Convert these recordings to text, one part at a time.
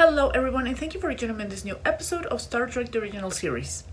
Hello everyone, and thank you for joining me in this new episode of Star Trek the Original Series.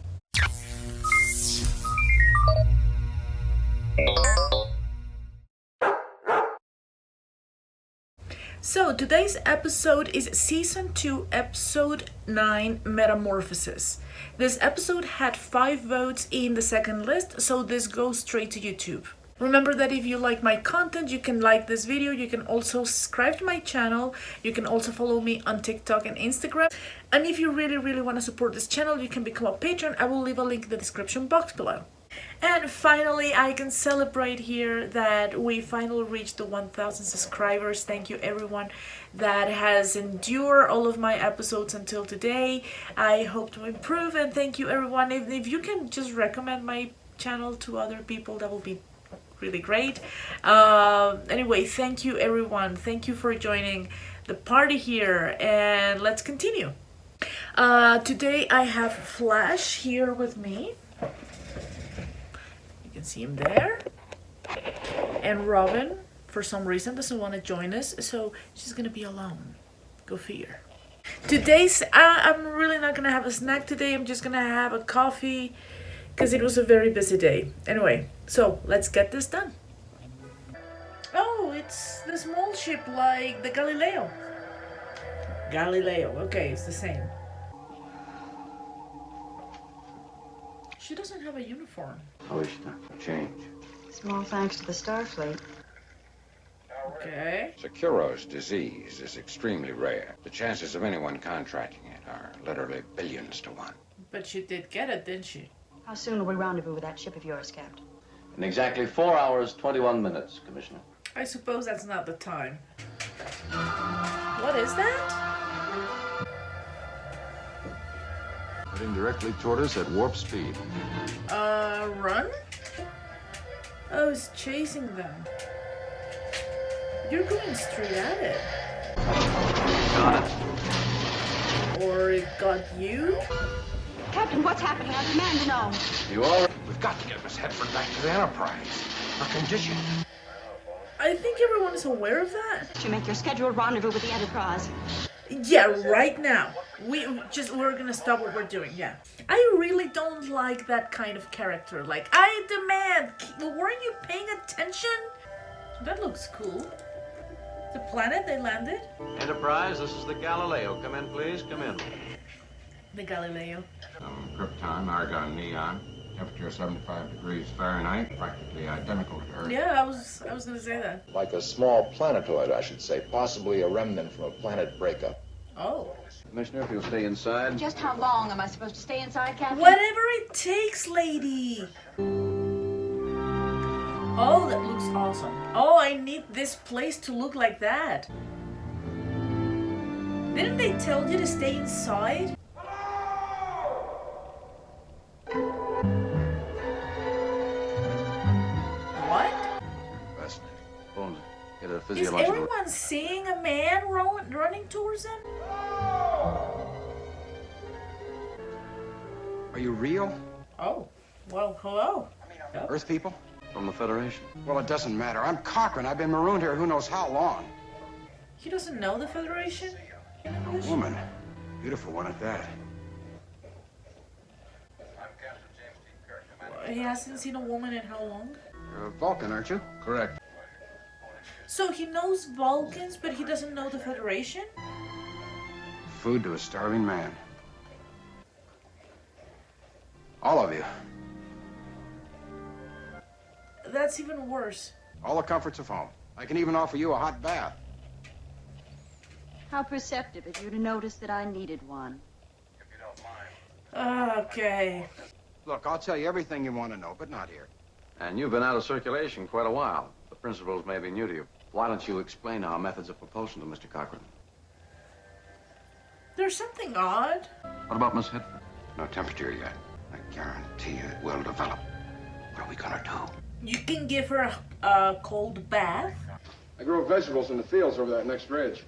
So today's episode is Season 2, Episode 9, Metamorphosis. This episode had 5 votes in the second list, so this goes straight to YouTube. Remember that if you like my content, you can like this video, you can also subscribe to my channel, you can also follow me on TikTok and Instagram. And if you really want to support this channel, you can become a patron. I will leave a link in the description box below. And finally, I can celebrate here that we finally reached the 1,000 subscribers. Thank you everyone that has endured all of my episodes until today. I hope to improve, and thank you everyone. If you can just recommend my channel to other people, that will be really great. Anyway, thank you everyone. Thank you for joining the party here, and let's continue. Today I have Flash here with me. You can see him there. And Robin, for some reason, doesn't want to join us, so she's gonna be alone. Go figure. Today's I'm really not gonna have a snack today. I'm just gonna have a coffee because it was a very busy day. Anyway, so let's get this done. Oh, it's the small ship like the Galileo. Galileo, okay, it's the same. She doesn't have a uniform. How is that? Change. Small thanks to the Starfleet. Okay. Securo's disease is extremely rare. The chances of anyone contracting it are literally billions to one. But she did get it, didn't she? How soon will we rendezvous with that ship of yours, Captain? In exactly 4 hours, 21 minutes, Commissioner. I suppose that's not the time. What is that? Heading directly toward us at warp speed. Run? Oh, it's chasing them. You're going straight at it. Got it. Or it got you? Captain, what's happening? I demand to know. You all We've got to get Miss Hedford back to the Enterprise. Her condition. I think everyone is aware of that. To make your scheduled rendezvous with the Enterprise. Yeah, right now. We're gonna stop what we're doing, yeah. I really don't like that kind of character. Like, I demand. Weren't you paying attention? That looks cool. The planet they landed? Enterprise, this is the Galileo. Come in, please. Come in. The Galileo. Krypton, argon, neon. Temperature 75 degrees Fahrenheit. Practically identical to Earth. Yeah, I was gonna say that. Like a small planetoid, I should say, possibly a remnant from a planet breakup. Oh. Commissioner, if you'll stay inside. Just how long am I supposed to stay inside, Captain? Whatever it takes, lady. Oh, that looks awesome. Oh, I need this place to look like that. Didn't they tell you to stay inside? What? Fascinating. Bones, get a Is physiological... everyone seeing a man running towards them? Are you real? Oh, well, hello. Earth people? From the Federation. Well, it doesn't matter. I'm Cochrane. I've been marooned here who knows how long. He doesn't know the Federation? A woman. Beautiful one at that. He hasn't seen a woman in how long? You're a Vulcan, aren't you? Correct. So he knows Vulcans, but he doesn't know the Federation? Food to a starving man. All of you. That's even worse. All the comforts of home. I can even offer you a hot bath. How perceptive of you to notice that I needed one. Okay. Look, I'll tell you everything you want to know, but not here. And you've been out of circulation quite a while. The principles may be new to you. Why don't you explain our methods of propulsion to Mr. Cochrane? There's something odd. What about Miss Hedford? No temperature yet. I guarantee you it will develop. What are we gonna do? You can give her a cold bath. I grow vegetables in the fields over that next ridge.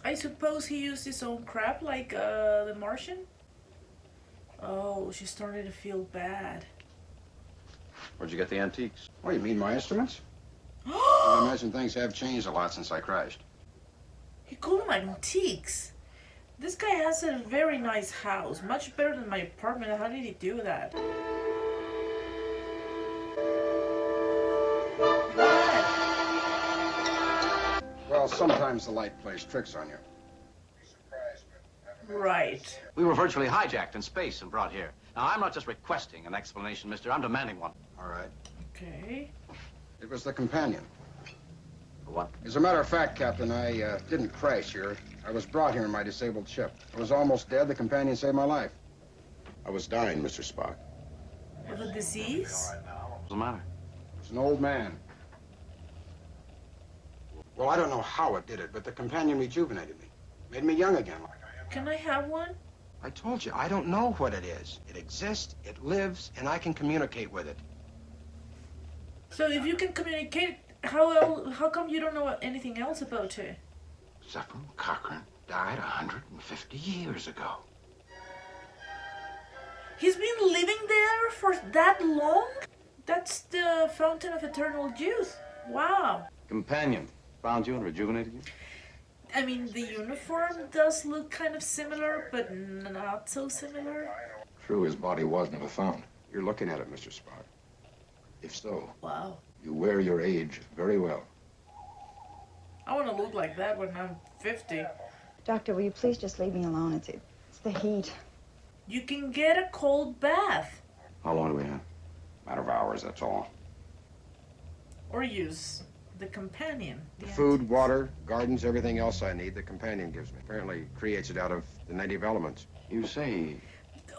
I suppose he used his own crap like the Martian? Oh, she started to feel bad. Where'd you get the antiques? What, you mean my instruments? I imagine things have changed a lot since I crashed. He called them antiques. guy has a very nice house, much better than my apartment. How did he do that? What? Well, sometimes the light plays tricks on you. Right. We were virtually hijacked in space and brought here. Now, I'm not just requesting an explanation, mister. I'm demanding one. All right. Okay. It was the companion. For what? As a matter of fact, Captain, I didn't crash here. I was brought here in my disabled ship. I was almost dead. The companion saved my life. I was dying, Mr. Spock. Of a disease? What's the matter? I was an old man. Well, I don't know how it did it, but the companion rejuvenated me. Made me young again. Can I have one? I told you, I don't know what it is. It exists, it lives, and I can communicate with it. So if you can communicate, how come you don't know anything else about it? Zefram Cochrane died 150 years ago. He's been living there for that long? That's the fountain of eternal youth. Wow. Companion. Found you and rejuvenated you? I mean, the uniform does look kind of similar, but not so similar. True, his body was never found. You're looking at it, Mr. Spock. If so, Wow. you wear your age very well. I want to look like that when I'm 50. Doctor, will you please just leave me alone? It's the heat. You can get a cold bath. How long do we have? Matter of hours, that's all. Or use the companion. Food, water, gardens, everything else I need, the companion gives me. Apparently creates it out of the native elements. You say...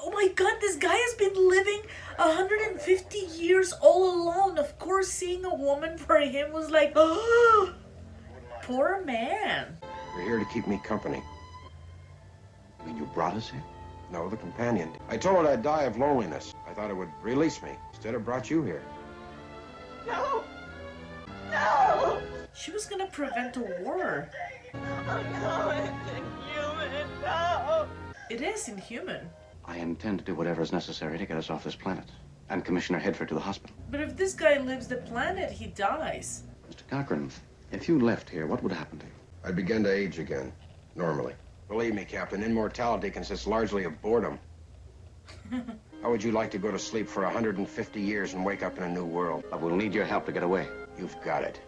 Oh my god, this guy has been living 150 years all alone. Of course, seeing a woman for him was like, oh, poor man. You're here to keep me company. I mean, you brought us here? No, the companion. I told her I'd die of loneliness. I thought it would release me. Instead, it brought you here. No! No! She was gonna prevent a war. Oh, no, it's inhuman. No! It is inhuman. I intend to do whatever is necessary to get us off this planet and Commissioner Hedford to the hospital. But if this guy leaves the planet, he dies. Mr. Cochrane, if you left here, what would happen to you? I'd begin to age again, normally. Believe me, Captain, immortality consists largely of boredom. How would you like to go to sleep for 150 years and wake up in a new world? I will need your help to get away. You've got it.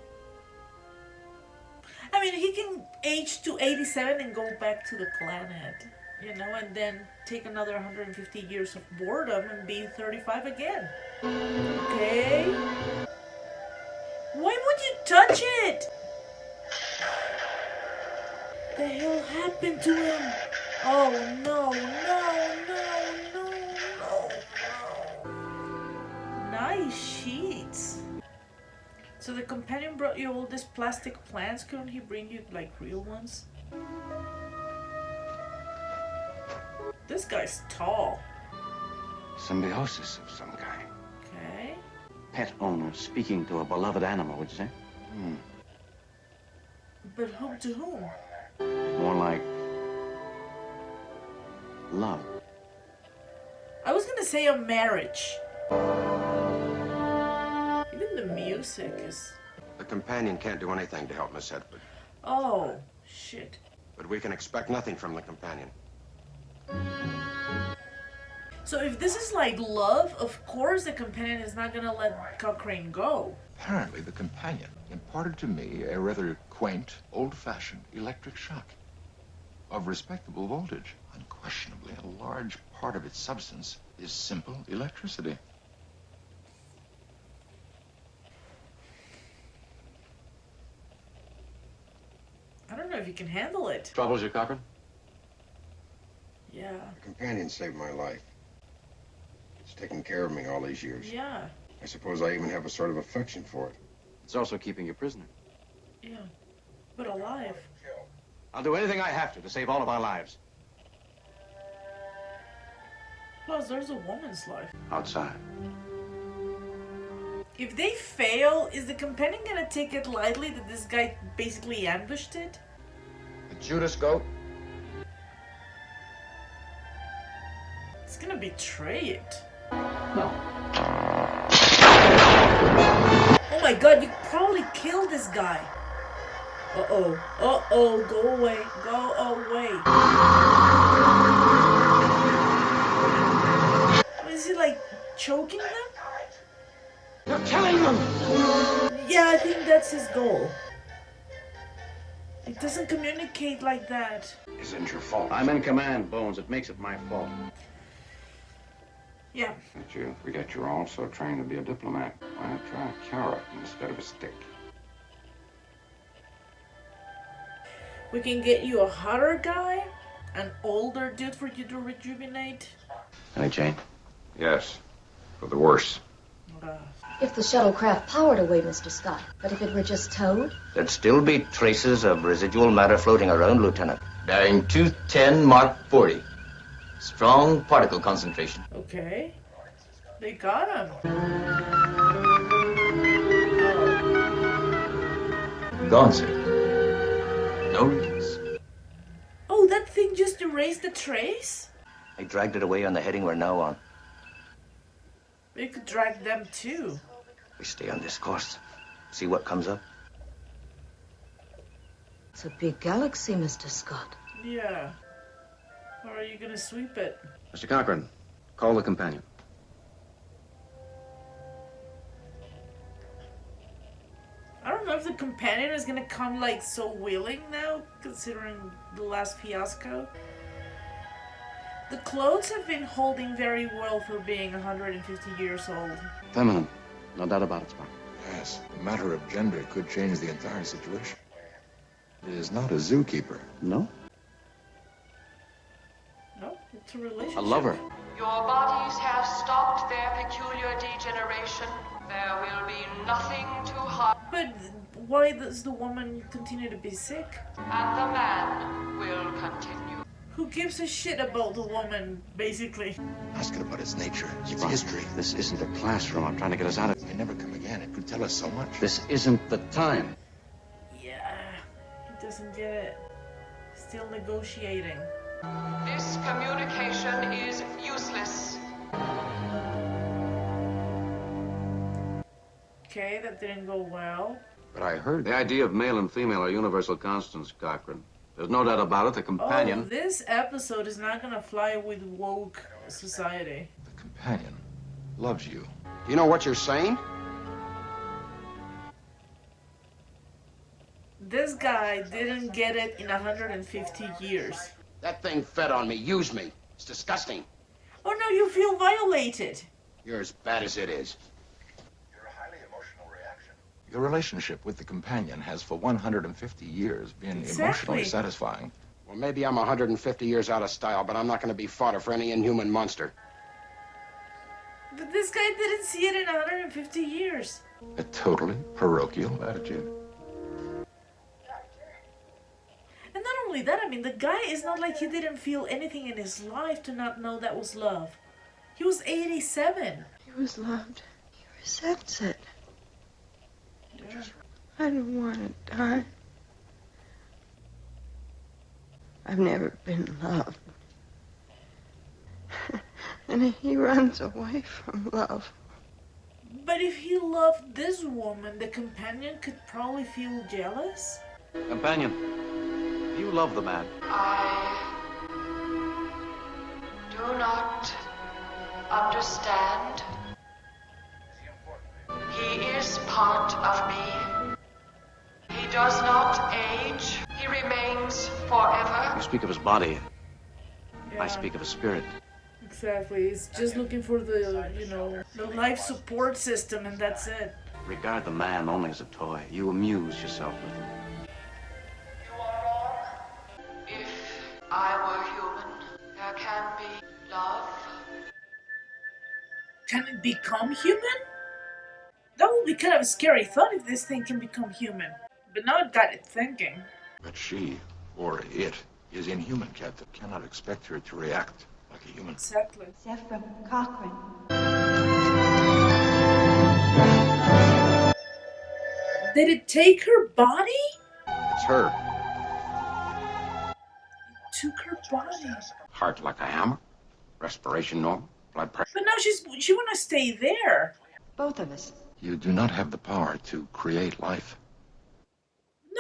I mean, he can age to 87 and go back to the planet, you know, and then take another 150 years of boredom and be 35 again. Okay? Why would you touch it? The hell happened to him? Oh no, no, no, no, no. Nice sheets. So the companion brought you all these plastic plants. Couldn't he bring you like real ones? This guy's tall. Symbiosis of some kind. Okay. Pet owner speaking to a beloved animal, would you say? But whom to whom? More like... love. I was gonna say a marriage. Even the music is... The companion can't do anything to help Miss Hedford. Oh, shit. But we can expect nothing from the companion. So if this is like love, of course the companion is not gonna let Cochrane go. Apparently, the companion imparted to me a rather quaint, old-fashioned electric shock of respectable voltage. Unquestionably, a large part of its substance is simple electricity. I don't know if you can handle it. Troubles you, Cochrane? Yeah. The companion saved my life. It's taken care of me all these years. Yeah. I suppose I even have a sort of affection for it. It's also keeping you prisoner. Yeah. But alive. I'll do anything I have to save all of our lives. Plus, there's a woman's life. Outside. If they fail, is the companion gonna take it lightly that this guy basically ambushed it? The Judas goat? It's gonna betray it. No. Oh my god, you probably killed this guy. Uh-oh. Uh-oh, go away. Go away. choking them? You're killing them! Yeah, I think that's his goal. It doesn't communicate like that. Isn't your fault. I'm in command, Bones. It makes it my fault. Yeah. But you forget you're also trained to be a diplomat. Why not try a carrot instead of a stick? We can get you a hotter guy, an older dude for you to rejuvenate. Any change? Yes, for the worse. If the shuttlecraft powered away, Mr. Scott, but if it were just towed? There'd still be traces of residual matter floating around, Lieutenant. Bearing 210 Mark 40. Strong particle concentration. Okay. They got him. Gone, sir. No release. Oh, that thing just erased the trace? I dragged it away on the heading we're now on. We could drag them too. We stay on this course. See what comes up. It's a big galaxy, Mr. Scott. Yeah. How are you gonna sweep it? Mr. Cochrane, call the companion. I don't know if the companion is gonna come like so willing now, considering the last fiasco. The clothes have been holding very well for being 150 years old. Feminine. No doubt about it, Spock. Yes, the matter of gender could change the entire situation. It is not a zookeeper. No? No, it's a relationship. A lover. Your bodies have stopped their peculiar degeneration. There will be nothing to hide. But why does the woman continue to be sick? And the man will continue. Who gives a shit about the woman, basically? Ask it about its nature, its Spock, history. This isn't a classroom. I'm trying to get us out of It may never come again. It could tell us so much. This isn't the time. Yeah, he doesn't get it. Still negotiating. This communication is useless. Okay, that didn't go well. But I heard the idea of male and female are universal constants, Cochrane. There's no doubt about it. The companion. Oh, this episode is not gonna fly with woke society. The companion loves you. Do you know what you're saying? This guy didn't get it in 150 years. That thing fed on me, used me. It's disgusting. Oh no, you feel violated. You're as bad as it is. Your relationship with the companion has for 150 years been Exactly. emotionally satisfying. Well, maybe I'm 150 years out of style, but I'm not going to be fodder for any inhuman monster. But this guy didn't see it in 150 years. A totally parochial attitude. And not only that, I mean, the guy is not like he didn't feel anything in his life to not know that was love. He was 87. He was loved. He resents it. I don't want to die. I've never been loved. And he runs away from love. But if he loved this woman, the companion could probably feel jealous. Companion, you love the man. I do not understand. He is part of me. He does not age. He remains forever. You speak of his body. Yeah. I speak of his spirit. Exactly. He's just looking for the, the life support system, and that's it. Regard the man only as a toy. You amuse yourself with him. If I were human, there can be love. Can it become human? That would be kind of a scary thought if this thing can become human. But now it got it thinking. But she, or it, is inhuman, Captain. Cannot expect her to react like a human. Exactly. Zefram, Cochrane. Did it take her body? It's her. It took her body. Heart like a hammer. Respiration normal. Blood pressure. But now she wanna stay there. Both of us. You do not have the power to create life.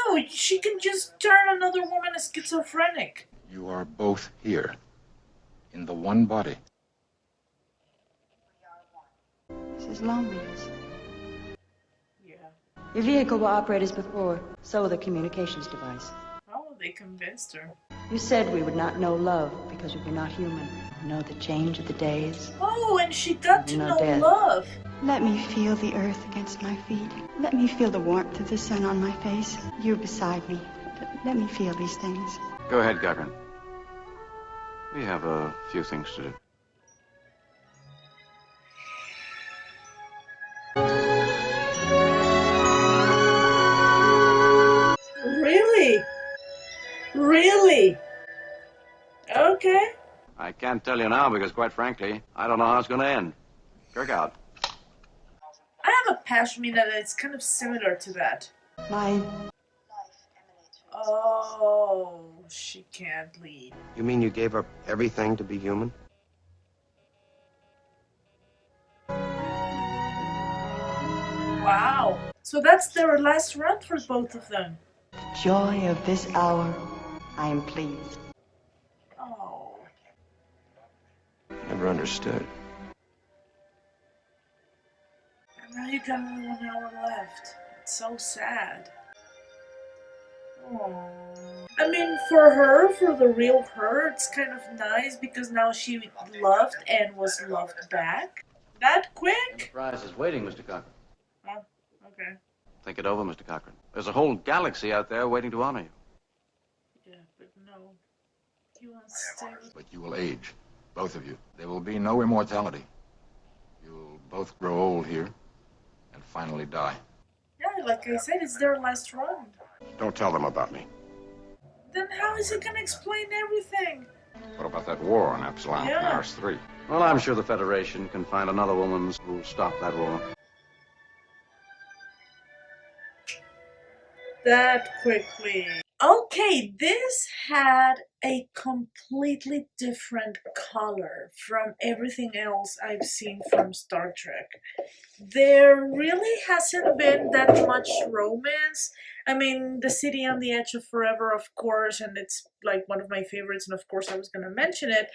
No, she can just turn another woman schizophrenic. You are both here, in the one body. It's his loneliness. Yeah. Your vehicle will operate as before, so will the communications device. Oh, they convinced her. You said we would not know love because we were not human. Know the change of the days. Oh, and she got to know death. love. Let me feel the earth against my feet. Let me feel the warmth of the sun on my face. You beside me. Let me feel these things. Go ahead, Cochrane. We have a few things to do. Really? Really? Okay. I can't tell you now because, quite frankly, I don't know how it's going to end. Kirk out. I have a passion that it's kind of similar to that. Mine. Oh, she can't lead. You mean you gave up everything to be human? Wow. So that's their last run for both of them. Joy of this hour, I am pleased. Oh. Never understood. And now you got only 1 hour left. It's so sad. Oh. I mean, for her, for the real her, it's kind of nice because now she loved and was loved back. That quick? Enterprise is waiting, Mr. Cochrane. Oh, okay. Think it over, Mr. Cochrane. There's a whole galaxy out there waiting to honor you. Yeah, but no. He wants to stay with... But you will age, both of you. There will be no immortality. You'll both grow old here and finally die. Yeah, like I said, it's their last run. Don't tell them about me. Then how is he gonna explain everything? What about that war on Epsilon Yeah. and Ars 3? Well, I'm sure the Federation can find another woman who'll stop that war. That quickly. Okay, this had a completely different color from everything else I've seen from Star Trek. There really hasn't been that much romance. I mean, The City on the Edge of Forever, of course, and it's like one of my favorites, and of course I was gonna mention it.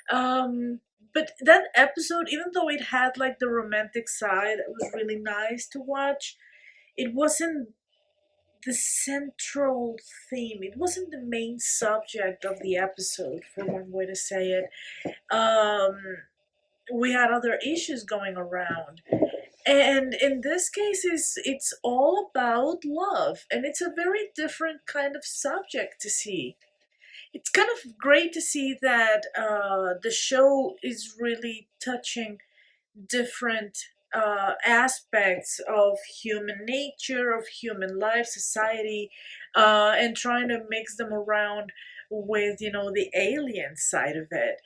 But that episode, even though it had like the romantic side, it was really nice to watch. It wasn't the central theme. It wasn't the main subject of the episode, for one way to say it. We had other issues going around. And in this case, it's all about love. And it's a very different kind of subject to see. It's kind of great to see that the show is really touching different aspects of human nature, of human life, society, and trying to mix them around with, the alien side of it.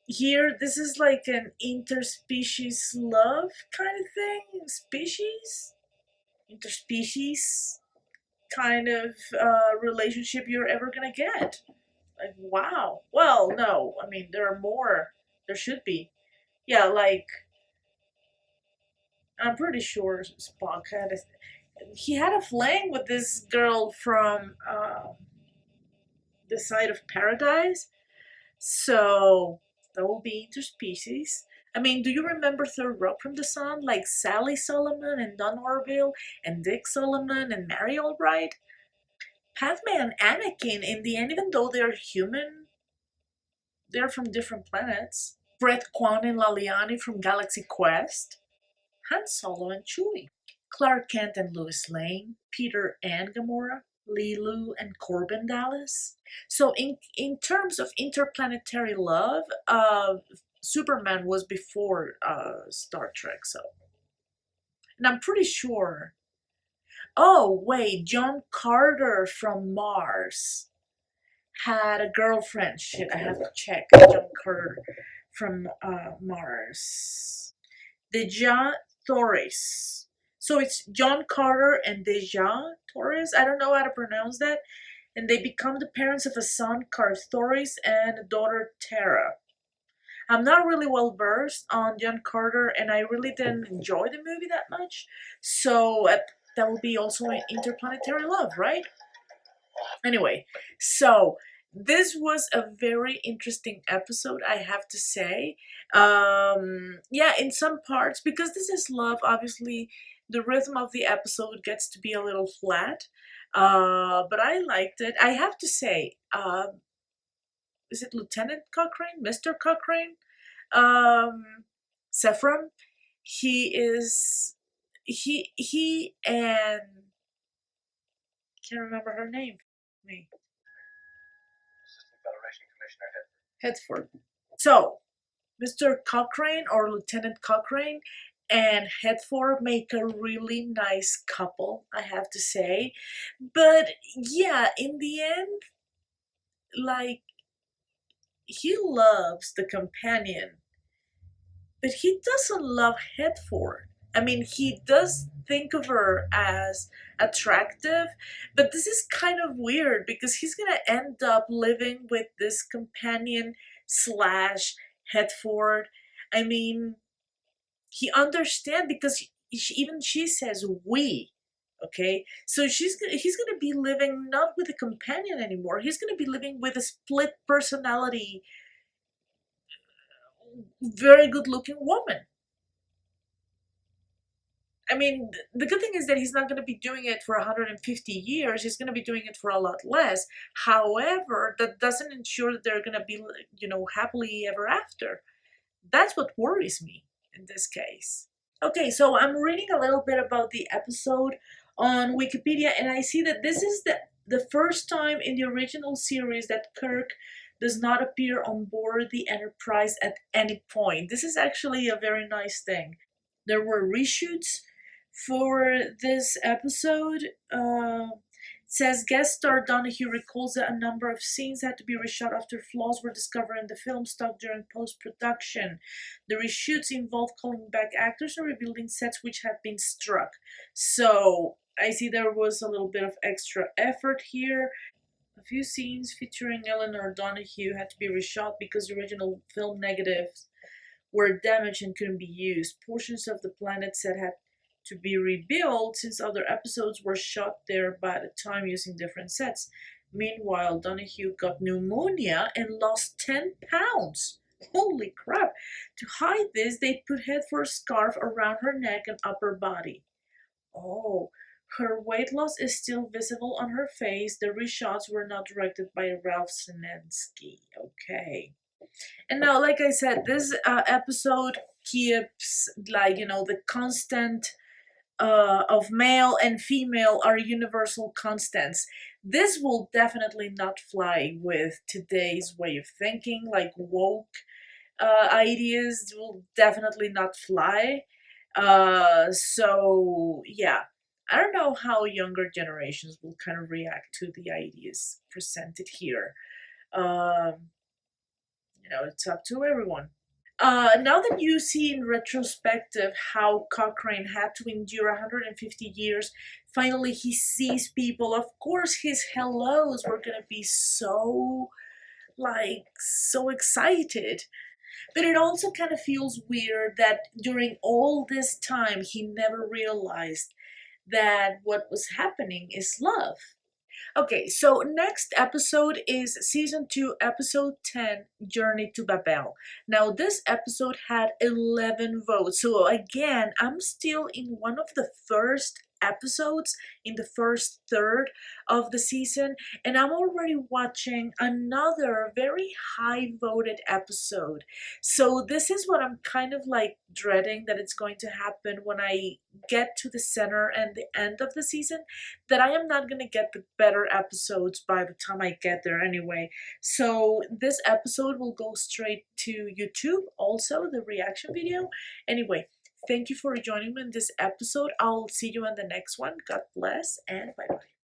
Here, this is like an interspecies love kind of thing. Interspecies kind of relationship you're ever gonna get. Like, wow. Well, no, I mean, there are more. There should be. Yeah, like, I'm pretty sure Spock he had a fling with this girl from the side of Paradise. So that will be interspecies. I mean, do you remember Third Rock from the Sun? Like Sally Solomon and Don Orville and Dick Solomon and Mary Albright? Padme and Anakin, in the end, even though they're human, they're from different planets. Brett Kwan and Laliani from Galaxy Quest. Han Solo and Chewie. Clark Kent and Lois Lane. Peter and Gamora. Lilu and Corbin Dallas. So in terms of interplanetary love, Superman was before Star Trek, so. And I'm pretty sure. Oh, wait, John Carter from Mars had a girlfriend. Shit, I have to check. John Carter from Mars. Deja Torres. So it's John Carter and Deja Torres. I don't know how to pronounce that. And they become the parents of a son, Torres, and a daughter, Tara. I'm not really well versed on John Carter, and I really didn't enjoy the movie that much. So that will be also an interplanetary love, right? Anyway, so This was a very interesting episode, I have to say. Yeah, in some parts, because this is love, obviously the rhythm of the episode gets to be a little flat. But I liked it. I have to say, is it Lieutenant Cochrane? Mr. Cochrane? Zefram? He and can't remember her name. Me. Assistant Federation Commissioner Hedford. So, Mr. Cochrane or Lieutenant Cochrane and Hedford make a really nice couple, I have to say. But yeah, in the end, like, he loves the companion, but he doesn't love Hedford. I mean, he does think of her as attractive, but this is kind of weird because he's gonna end up living with this companion slash Hedford. I mean, he understands because even she says we. Okay, so he's gonna be living not with a companion anymore. He's gonna be living with a split personality, very good looking woman. I mean, the good thing is that he's not going to be doing it for 150 years. He's going to be doing it for a lot less. However, that doesn't ensure that they're going to be, happily ever after. That's what worries me in this case. Okay, so I'm reading a little bit about the episode on Wikipedia, and I see that this is the first time in the original series that Kirk does not appear on board the Enterprise at any point. This is actually a very nice thing. There were reshoots for this episode. Says guest star Donahue recalls that a number of scenes had to be reshot after flaws were discovered in the film stock during post-production. The reshoots involved calling back actors and rebuilding sets which had been struck. So I see there was a little bit of extra effort here. A few scenes featuring Eleanor Donahue had to be reshot because the original film negatives were damaged and couldn't be used. Portions of the planet set had to be rebuilt since other episodes were shot there by the time using different sets. Meanwhile, Donahue got pneumonia and lost 10 pounds. Holy crap! To hide this, they put Hedford's scarf around her neck and upper body. Oh, her weight loss is still visible on her face. The reshots were not directed by Ralph Sinensky. Okay. And now, like I said, this episode keeps, the constant of male and female are universal constants. This will definitely not fly with today's way of thinking, like woke ideas will definitely not fly. So, yeah. I don't know how younger generations will kind of react to the ideas presented here. It's up to everyone. Now that you see in retrospective how Cochrane had to endure 150 years, finally he sees people. Of course, his hellos were gonna be so excited. But it also kind of feels weird that during all this time he never realized that what was happening is love. Okay, so next episode is season 2, episode 10, Journey to Babel. Now, this episode had 11 votes. So again, I'm still in one of the first episodes in the first third of the season, and I'm already watching another very high voted episode. So this is what I'm kind of dreading that it's going to happen when I get to the center and the end of the season, that I am not going to get the better episodes by the time I get there anyway. So this episode will go straight to YouTube, also the reaction video. Anyway, thank you for joining me in this episode. I'll see you in the next one. God bless and bye-bye.